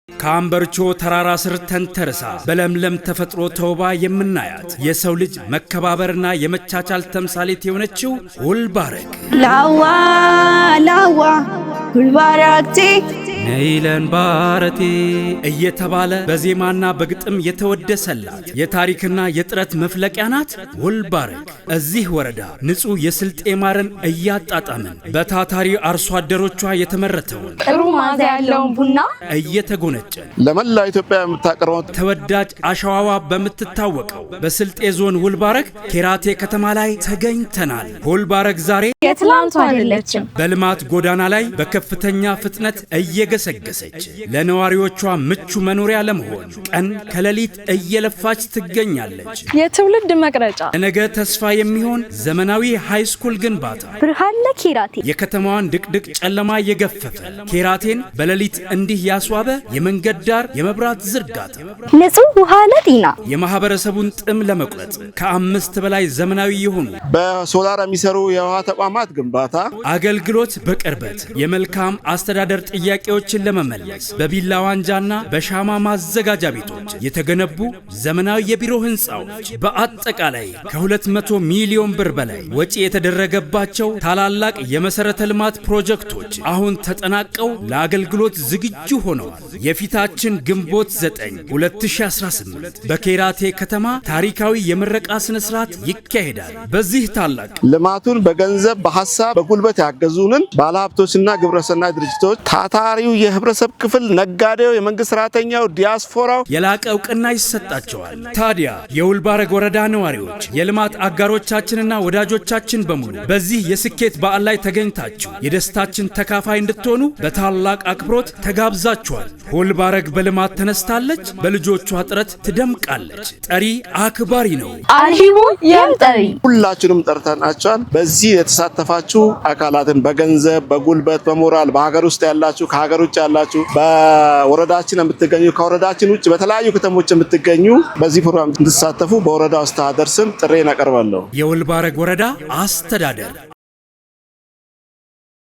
ከአምበርቾ ተራራ ስር ተንተርሳ በለምለም ተፈጥሮ ተውባ የምናያት የሰው ልጅ መከባበርና የመቻቻል ተምሳሌት የሆነችው ሁልባረግ ላዋ ሁልባረግቲ ነይለን ባረቴ እየተባለ በዜማና በግጥም የተወደሰላት የታሪክና የጥረት መፍለቂያ ናት ሁልባረግ። እዚህ ወረዳ ንጹህ የስልጤ ማርን እያጣጣምን በታታሪ አርሶ አደሮቿ የተመረተውን ጥሩ ማዛ ያለውን ቡና እየተጎነጨን ለመላ ኢትዮጵያ የምታቀርበው ተወዳጅ አሸዋዋ በምትታወቀው በስልጤ ዞን ሁልባረግ ኬራቴ ከተማ ላይ ተገኝተናል። ሁልባረግ ዛሬ የትላንቱ አይደለችም። በልማት ጎዳና ላይ በከፍተኛ ፍጥነት እየገሰገሰች ለነዋሪዎቿ ምቹ መኖሪያ ለመሆን ቀን ከሌሊት እየለፋች ትገኛለች። የትውልድ መቅረጫ ለነገ ተስፋ የሚሆን ዘመናዊ ሃይስኩል ግንባታ ብርሃን ለኬራቴ የከተማዋን ድቅድቅ ጨለማ የገፈፈ ኬራቴን በሌሊት እንዲህ ያስዋበ የመንገድ ዳር የመብራት ዝርጋታ ንጹህ ውሃ ለጤና የማህበረሰቡን ጥም ለመቁረጥ ከ5 በላይ ዘመናዊ የሆኑ በሶላር የሚሰሩ የውሃ ተቋማት ግንባታ አገልግሎት በቅርበት የመልካም አስተዳደር ጥያቄዎችን ለመመለስ በቢላ ዋንጃና በሻማ ማዘጋጃ ቤቶች የተገነቡ ዘመናዊ የቢሮ ህንፃዎች በአጠቃላይ ከ200 ሚሊዮን ብር በላይ ወጪ የተደረገባቸው ታላላቅ የመሰረተ ልማት ፕሮጀክቶች አሁን ተጠናቀው ለአገልግሎት ዝግጁ ሆነዋል። የፊታችን ግንቦት 9 2018 በኬራቴ ከተማ ታሪካዊ የምረቃ ስነ ስርዓት ይካሄዳል። በዚህ ታላቅ ልማቱን በገንዘብ በሐሳብ በጉልበት ያገዙንን ባለሀብቶችና ግብረሰናይ ድርጅቶች ታታሪው የህብረተሰብ ክፍል ነጋዴው የመንግስት ሰራተኛው ዲያስፖራው የላቀ እውቅና ይሰጣቸዋል። ታዲያ የሁልባረግ ወረዳ ነዋሪዎች የልማት አጋሮቻችንና ወዳጆቻችን በሙሉ በዚህ የስኬት በዓል ላይ ተገኝታችሁ የደስታችን ተካፋይ እንድትሆኑ በታላቅ አክብሮት ተጋብዛችኋል። ሁልባረግ በልማት ተነስታለች፣ በልጆቿ ጥረት ትደምቃለች። ጠሪ አክባሪ ነው። አርሂቡ የምጠሪ ሁላችንም ጠርተናቸዋል። በዚህ የተሳተፋችሁ አካላትን በገንዘብ በጉልበት በሞራል በሀገር ውስጥ ያላችሁ ከሀገር ውጭ ያላችሁ በወረዳችን የምትገኙ ከወረዳችን ውጭ በተለያዩ ከተሞች የምትገኙ በዚህ ፕሮግራም እንድትሳተፉ በወረዳው አስተዳደር ስም ጥሬን አቀርባለሁ። የሁልባረግ ወረዳ አስተዳደር